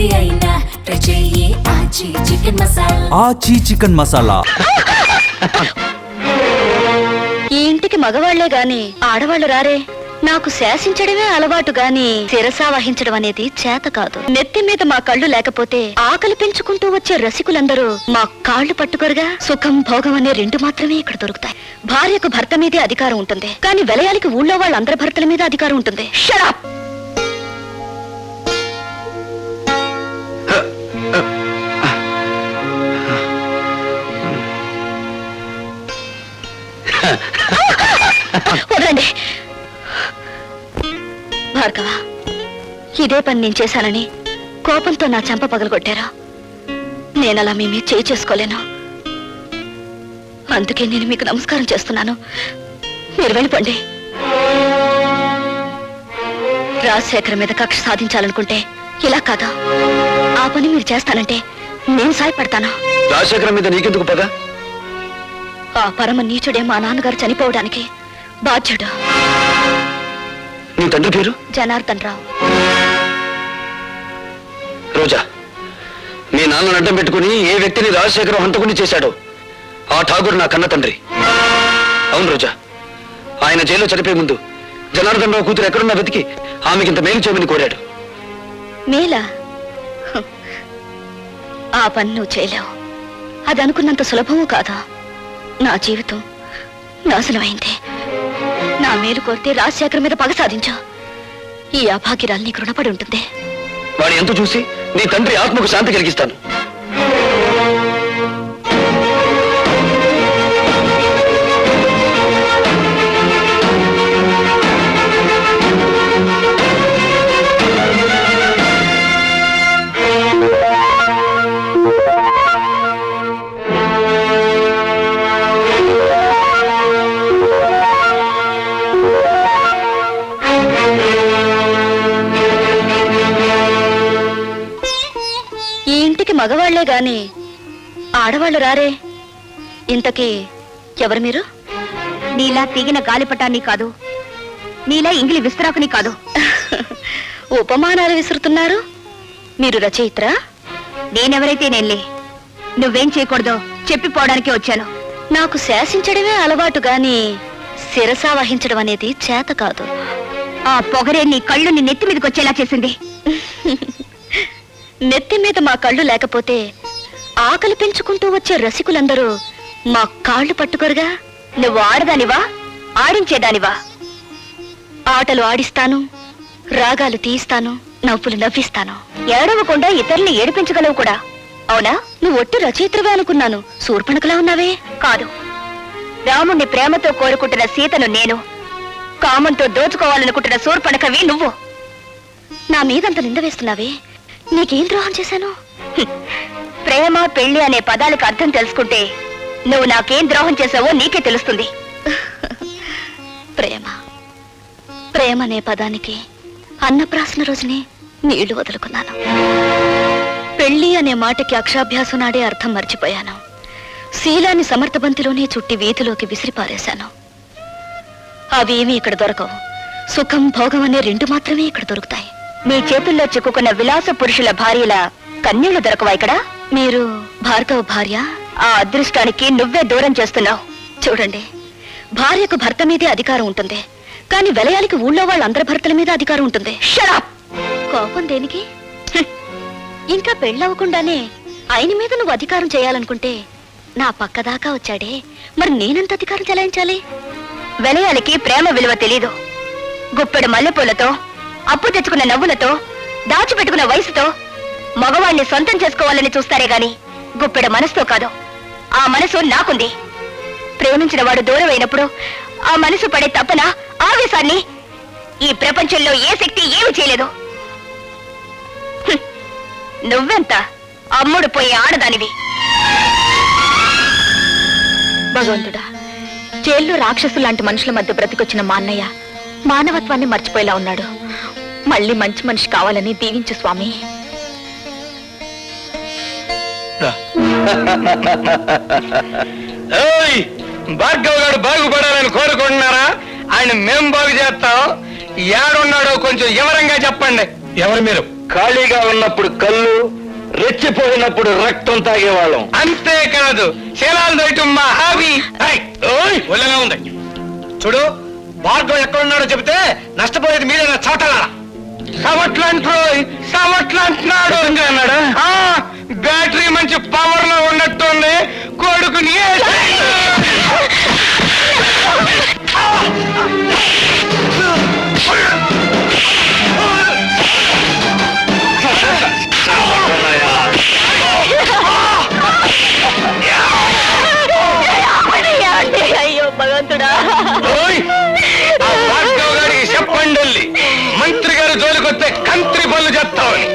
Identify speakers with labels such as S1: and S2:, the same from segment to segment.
S1: ఏది అయినా ట్రై చెయ్యి ఆచి చికెన్ మసాలా.
S2: ఆచి చికెన్ మసాలా.
S3: ఈ ఇంటికి మగవాళ్లే గాని ఆడవాళ్లు రారే. నాకు శాసించడమే అలవాటు గాని శిరసా వహించడం అనేది చేత కాదు. నెత్తి మీద మా కళ్ళు లేకపోతే ఆకలి పెంచుకుంటూ వచ్చే రసికులందరూ మా కాళ్ళు పట్టుకోరుగా. సుఖం భోగం అనే రెండు మాత్రమే ఇక్కడ దొరుకుతాయి. భార్యకు భర్త మీదే అధికారం ఉంటుంది, కానీ విలయాలకి ఊళ్ళో వాళ్ళందరి భర్తల మీద అధికారం ఉంటుంది. Shut up. వదలండి. భార్గవ, ఇదే పని నేను చేశానని కోపంతో నా చెంప పగలగొట్టారా? నేనలా మీ మీద చేయి చేసుకోలేను. అందుకే నేను మీకు నమస్కారం చేస్తున్నాను. మీరు వెళ్ళిపోండి. రాజశేఖర్ మీద కక్ష సాధించాలనుకుంటే ఇలా కాదా? ఆ పని మీరు చేస్తానంటే నేను సాయపడతాను.
S4: రాజశేఖర్ మీద నీకెందుకు పద?
S3: ఆ పరమ నీచుడే మా నాన్నగారు చనిపోవడానికి బాధ్యుడు.
S4: నీ తండ్రి పేరు?
S3: జనార్దన్ రావు.
S4: రోజా, మీ నాన్నను అడ్డం పెట్టుకుని ఏ వ్యక్తిని రాజశేఖరం హంతకుని చేశాడో ఆ ఠాగూర్ నా కన్న తండ్రి. అవును రోజా, ఆయన జైల్లో చనిపోయే ముందు జనార్దన్ రావు కూతురు ఎక్కడున్నా వెతికి ఆమెకింత మేలు చేయమని కోరాడు.
S3: మేలా? ఆ పని నువ్వు చేయలేవు. అది అనుకున్నంత సులభమూ కాదా. నా జీవితం నాశనమైంది. నా మేలు కోరితే రాజశేఖర్ మీద పగ సాధించా. ఈ అభాగ్యురాలు నీకు రుణపడి ఉంటుంది.
S4: వాడి ఎంత చూసి నీ తండ్రి ఆత్మకు శాంతి కలిగిస్తాను.
S3: మగవాళ్లే గాని ఆడవాళ్లు రారే. ఇంతకీ ఎవరు మీరు? నీలా తీగిన గాలిపటాన్ని కాదు, నీలా ఇంగిలి విస్తరాకుని కాదు. ఉపమానాలు విసురుతున్నారు. మీరు రచయిత్రా? నేనెవరైతే నేనులే. నువ్వేం చేయకూడదో చెప్పిపోవడానికి వచ్చాను. నాకు శాసించడమే అలవాటు గాని శిరసా వహించడం అనేది చేత కాదు. ఆ పొగరే నీ కళ్ళు నీ నెత్తి మీదకి వచ్చేలా చేసింది. నెత్తి మీద మా కళ్ళు లేకపోతే ఆకలి పెంచుకుంటూ వచ్చే రసికులందరూ మా కాళ్ళు పట్టుకోరుగా. నువ్వు ఆడదానివా, ఆడించేదానివా? ఆటలు ఆడిస్తాను, రాగాలు తీయిస్తాను, నవ్వులు నవ్విస్తాను. ఏడవకుండా ఇతరుల్ని ఏడిపించగలవు కూడా. అవునా? నువ్వు ఒట్టి రచయిత్రవే అనుకున్నాను. శూర్పణఖలా ఉన్నావే. కాదు, రాముణ్ణి ప్రేమతో కోరుకుంటున్న సీతను నేను, కామంతో దోచుకోవాలనుకుంటున్న శూర్పణఖవి నువ్వు. నా మీదంత నింద వేస్తున్నావే. నీకేం ద్రోహం చేశాను? ప్రేమ పెళ్లి అనే పదాలకు అర్థం తెలుసుకుంటే నువ్వు నాకేం ద్రోహం చేశావో నీకే తెలుస్తుంది. ప్రేమ ప్రేమ అనే పదానికి అన్నప్రాసన రోజునే నీళ్లు వదులుకున్నాను. పెళ్లి అనే మాటకి అక్షాభ్యాసం నాడే అర్థం మర్చిపోయాను. శీలాన్ని సమర్థబంతిలోనే చుట్టి వీధిలోకి విసిరిపారేశాను. అవేమీ ఇక్కడ దొరకవు. సుఖం భోగం అనే రెండు మాత్రమే ఇక్కడ దొరుకుతాయి. మీ చేతుల్లో చిక్కుకున్న విలాస పురుషుల భార్యల కన్నీళ్లు దొరకవా ఇక్కడ? మీరు భార్గవ భార్య? ఆ అదృష్టానికి నువ్వే దూరం చేస్తున్నావు. చూడండి, భార్యకు భర్త మీదే అధికారం ఉంటుంది, కానీ విలయాలకి ఊళ్ళో వాళ్ళందరి భర్తల మీద అధికారం ఉంటుంది. Shut up. కోపం దేనికి? ఇంకా పెళ్ళవకుండానే ఆయన మీద నువ్వు అధికారం చేయాలనుకుంటే నా పక్కదాకా వచ్చాడే, మరి నేనెంత అధికారం చెలాయించాలి? విలయాలకి ప్రేమ విలువ తెలీదు. గుప్పెడు మల్లెపూలతో, అప్పు తెచ్చుకున్న నవ్వులతో, దాచిపెట్టుకున్న వయసుతో మగవాణ్ణి సొంతం చేసుకోవాలని చూస్తారే గాని గుప్పెడ మనసుతో కాదు. ఆ మనసు నాకుంది. ప్రేమించిన వాడు దూరం అయినప్పుడు ఆ మనసు పడే తపన, ఆవేశాన్ని ఈ ప్రపంచంలో ఏ శక్తి ఏమి చేయలేదు. నువ్వెంత అమ్ముడు పోయే ఆడదానివి. భగవంతుడా, జైల్లో రాక్షసు లాంటి మనుషుల మధ్య బ్రతికొచ్చిన మా అన్నయ్య మానవత్వాన్ని మర్చిపోయేలా ఉన్నాడు. మళ్ళీ మంచి మనిషి కావాలని దీవించు స్వామి.
S5: భార్గవ్ గారు బాగుపడాలని కోరుకుంటున్నారా? ఆయన మేం బాగు చేస్తాం. ఏడున్నాడో కొంచెం వివరంగా చెప్పండి.
S4: ఎవరు మీరు?
S5: ఖాళీగా ఉన్నప్పుడు కళ్ళు, రెచ్చిపోయినప్పుడు రక్తం తాగేవాళ్ళం. అంతేకాదు శీలాలు దయటం మా హాబీ. ఒళ్ళగా ఉంది చూడు. భార్గవ్ ఎక్కడున్నాడో చెబితే నష్టపోయేది మీరేనా చవటలా? సమట్లంటున్నాడు అన్నాడా? బ్యాటరీ మంచి పవర్ లో ఉన్నట్టుంది. కొడుకుని
S3: అయ్యో భగవంతుడా.
S5: భార్గవ్ గారికి చెప్పండి, మంత్రి గారు జోలికొస్తే కంత్రి పనులు చేస్తామని.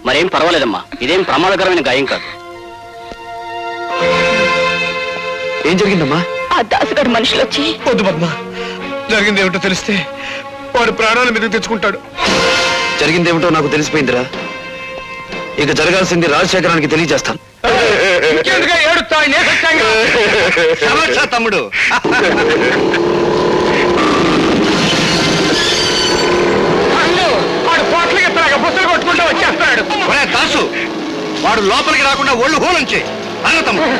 S4: మరేం పర్వాలేదమ్మా, ఇదేం ప్రమాదకరమైన గాయం కాదు. ఏం జరిగిందమ్మా?
S3: ఆ దాసుగాడు మనుషులు వచ్చి.
S5: వద్దు పద్మ, జరిగింది ఏమిటో తెలిస్తే వాడు ప్రాణాల మీదకి తెచ్చుకుంటాడు.
S4: జరిగిందేమిటో నాకు తెలిసిపోయిందిరా. ఇక జరగాల్సింది రాజశేఖరానికి తెలియజేస్తాను.
S5: సమస్య తమ్ముడు. వాడు పోట్లకి ఎత్తరాక బుసలు కొట్టుకుంటూ వచ్చేస్తాడు. దాసు, వాడు లోపలికి రాకుండా ఒళ్ళు హోలుంచే అన్న తమ్ముడు.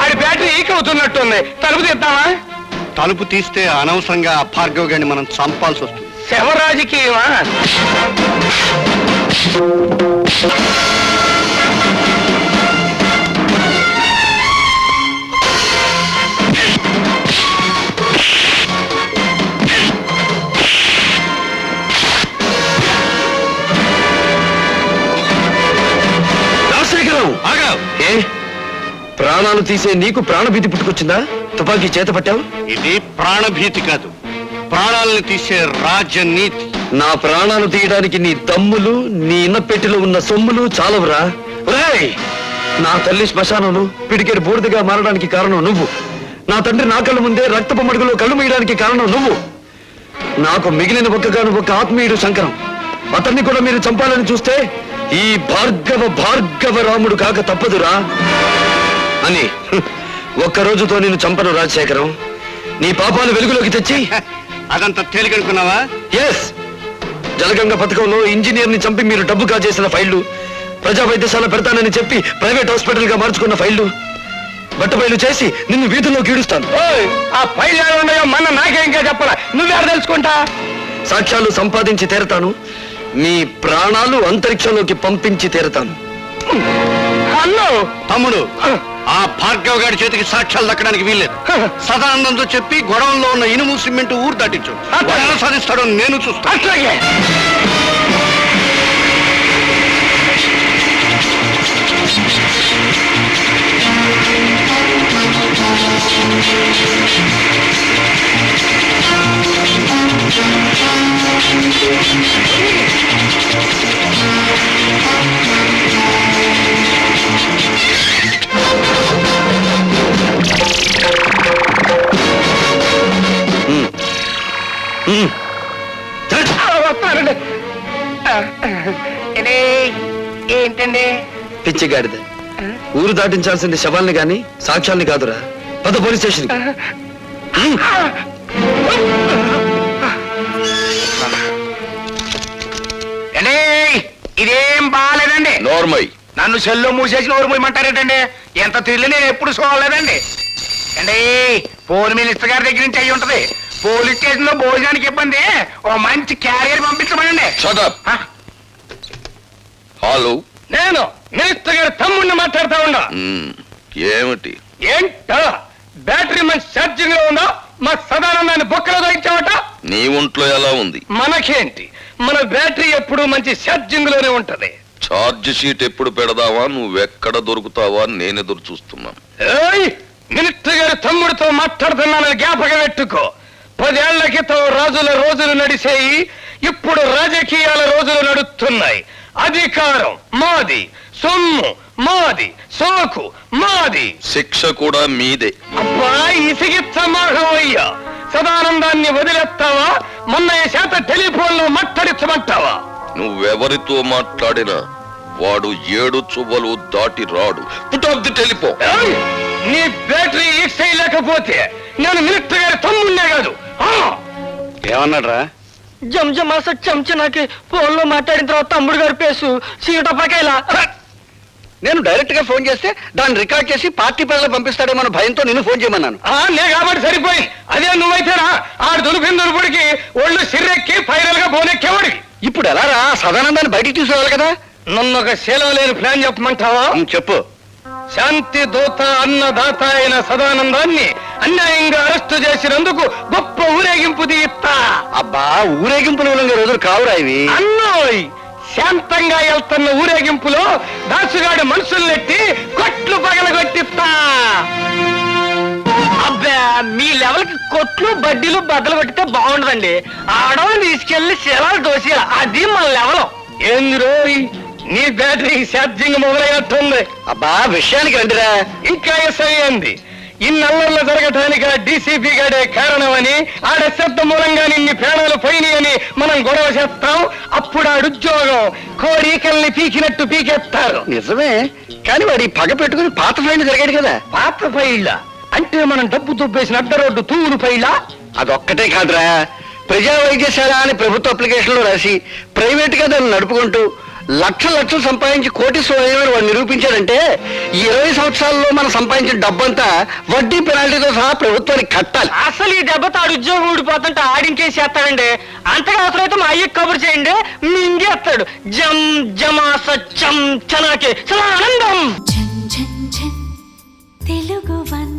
S5: ఆడి బ్యాటరీ ఈక్ అవుతున్నట్టుంది. తలుపు తీద్దామా?
S2: తలుపు తీస్తే అనవసరంగా భార్గవ్ గారిని మనం చంపాల్సి వస్తుంది.
S5: శవరాజకీయమా?
S4: ఏ ప్రాణాలు తీసే నీకు ప్రాణభీతి పుట్టుకొచ్చిందా? తుపాకీ చేత పట్టావు?
S2: ఇది ప్రాణభీతి కాదు, ప్రాణాలను తీసే రాజనీతి.
S4: నా ప్రాణాలు తీయడానికి నీ తమ్ములు, నీ ఇన్నపెట్టిలో ఉన్న సొమ్ములు చాలవురా. ఒరేయ్, నా తల్లి శ్మశానంలో పిడికేడు బూడిదగా మారడానికి కారణం నువ్వు. నా తండ్రి నా కళ్ళ ముందే రక్తపు మడుగులో కళ్ళు మీయడానికి కారణం నువ్వు. నాకు మిగిలిన ఒక్క ఆత్మీయుడు శంకరం. అతన్ని కూడా మీరు చంపాలని చూస్తే ఈ భార్గవ రాముడు కాక తప్పదురా అని ఒక్కరోజుతో నేను చంపను రాజశేఖరం. నీ పాపాలు వెలుగులోకి తెచ్చి
S2: అదంతా తేలికనుకున్నావా?
S4: ఎస్, జలగంగ పథకంలో ఇంజనీర్ ని చంపి మీరు డబ్బు కాజేసిన ఫైళ్లు, ప్రజా వైద్యశాల పెడతానని చెప్పి ప్రైవేట్ హాస్పిటల్ గా మార్చుకున్న ఫైళ్లు, బట్టబయలు చేసి నిన్ను వీధుల్లోకి ఈడుస్తాను.
S5: ఆ ఫైల్ ఉన్నాయో మన నాకే ఇంకా చెప్పరా? నువ్వెవరు తెలుసుకుంటా?
S4: సాక్ష్యాలు సంపాదించి తీరతాను. మీ ప్రాణాలు అంతరిక్షంలోకి పంపించి తీరతాను.
S5: హలో
S2: తమ్ముడు, ఆ భార్గవ్ గారి చేతికి సాక్ష్యాలు దక్కడానికి వీల్లేదు. సదానందంతో చెప్పి గొడవల్లో ఉన్న ఇనుము సిమెంట్ ఊరు దాటించు. ఎలా సాధిస్తాడో నేను చూస్తాను.
S5: అట్లాగే. వస్తానండి. ఏంటండి?
S4: పిచ్చిగాడిద, ఊరు దాటించాల్సింది శవాల్ని గాని సాక్ష్యాల్ని కాదురా. పద పోలీస్ స్టేషన్.
S5: ఇదేం బాగాలేదండి.
S4: నోర్మై,
S5: నన్ను సెల్లో మూసేసి నోరు మూయమంటారేటండి? ఎంత తిరిగి నేను ఎప్పుడు చూడలేదండి. అండి, పోలీస్ మినిస్టర్ గారి దగ్గర నుంచి అయ్యి ఉంటది. పోలీస్ స్టేషన్ లో భోజనానికి ఇబ్బంది, ఓ మంచి క్యారియర్ పంపించమనండి.
S4: హలో,
S5: నేను మినిస్టర్ గారి తమ్ముడిని మాట్లాడుతా ఉన్నా.
S4: ఏమిటి?
S5: ఏంటో బ్యాటరీ మంచి ఛార్జింగ్ లో ఉందా? మా సదానందాన్ని బొక్కలో దొరించావట.
S4: నీ ఒంట్లో ఎలా ఉంది?
S5: మనకేంటి, మన బ్యాటరీ ఎప్పుడు మంచి ఛార్జింగ్ లోనే ఉంటది.
S6: ఛార్జ్ షీట్ ఎప్పుడు పెడదావా, నువ్వెక్కడ దొరుకుతావా నేను ఎదురు చూస్తున్నాను.
S5: మినిస్టర్ గారి తమ్ముడితో మాట్లాడుతున్నానని జ్ఞాపకం పెట్టుకో. 10 ఏళ్ల క్రితం రాజుల రోజులు నడిసేయి, ఇప్పుడు రాజకీయాల రోజులు నడుస్తున్నాయి. అధికారం మాది, సొమ్ము మాది, సోకు మాది.
S6: శిక్ష కూడా మీదే.
S5: అబ్బా ఇసిగిచ్చమాహవయ్యా, సదానందాన్ని వదిలేస్తావా? మొన్నయ్య చేత టెలిఫోన్ లో మాట్లాడించమంటావా?
S6: నువ్వెవరితో మాట్లాడినా వాడు 7 చువ్వలు దాటి రాడు. Put off the telephone.
S5: ఏయ్! నీ బ్యాటరీ లీక్ చేయలేకపోతే నేను మినిస్టర్ గారి తమ్మున్నే కాదు.
S2: ఏమన్నాడు రా?
S5: జంజమాస చెంచనాకి ఫోన్ లో మాట్లాడిన తర్వాత తమ్ముడు గారి పేసు సీటపకాయలా.
S2: నేను డైరెక్ట్ గా ఫోన్ చేస్తే దాన్ని రికార్డ్ చేసి పార్టీ ప్రజలకు పంపిస్తాడేమో భయంతో నిన్ను ఫోన్ చేయమన్నాను.
S5: నే కాబట్టి సరిపోయింది. అదే నువ్వైతేనా ఆడు దులిపిన దులుపుడికి ఒళ్ళు సిర్రెక్కి ఫైనల్ గా బోనెక్కేవాడివి.
S2: ఇప్పుడు ఎలా రా? సదానందాన్ని బయటికి తీసుకురావాలి కదా.
S5: నన్ను ఒక శీలం లేని ప్లాన్ చెప్పమంటావా?
S2: చెప్పు.
S5: శాంతి దూత అన్నదాత అయిన సదానందాన్ని అన్యాయంగా అరెస్టు చేసినందుకు గొప్ప ఊరేగింపు తీస్తా.
S2: అబ్బా, ఊరేగింపులు రోజులు కావురా ఇవి.
S5: అన్నోయ్, శాంతంగా వెళ్తున్న ఊరేగింపులో దాసుగాడు మనుషుల్నెట్టి కొట్లు పగలగొట్టిస్తా. అబ్బా, మీ లెవెల్ కి కొట్లు బడ్డీలు బద్దలు కొట్టితే బాగుండదండి. ఆడవాళ్ళు తీసుకెళ్లి శిలాలు దోసి, అది మన లెవెల్. ఏంది రోయ్, నీ బ్యాటరీ ఛార్జింగ్ మొదలయ్యట్టుంది.
S2: అబ్బా, విషయానికి రండిరా.
S5: ఇంకా ఎస్ఐంది. ఇన్నల్లర్లు జరగటానికి డీసీపీ గాడే కారణమని, ఆడ శబ్ద మూలంగా నిన్ని ప్రాణాలు పోయినాయని మనం గొడవ చేస్తాం. అప్పుడు ఆడుద్యోగం కోరికల్ని పీకినట్టు పీకేస్తారు.
S2: నిజమే, కానీ వాడి పగ పెట్టుకుని పాత ఫైల్ జరిగాడు కదా.
S5: పాత ఫైళ్ళ అంటే మనం డబ్బు దుబ్బేసిన అడ్డ రోడ్డు తూరు ఫైళ్ళ.
S2: అదొక్కటే కాదురా, ప్రజా వైద్యశాల అని ప్రభుత్వ అప్లికేషన్ లో రాసి ప్రైవేట్ గా దాన్ని నడుపుకుంటూ లక్షలు సంపాదించి కోటీశ్వరుడు వాడు నిరూపించాడంటే 20 సంవత్సరాల్లో మనం సంపాదించిన డబ్బంతా వడ్డీ పెనాల్టీతో సహా ప్రభుత్వానికి కట్టాలి.
S5: అసలు ఈ దెబ్బతో ఆడు ఉద్యోగం ఊడిపోతుంటే ఆడించేసేస్తాడండి. అంతగా అవసరమైతే మా అయ్యకి కబురు చేయండి, మింగేస్తాడు. జం జమాస చం చనాకి చాలా ఆనందం.
S1: ఝన్ ఝన్ ఝన్ తెలుగు వన్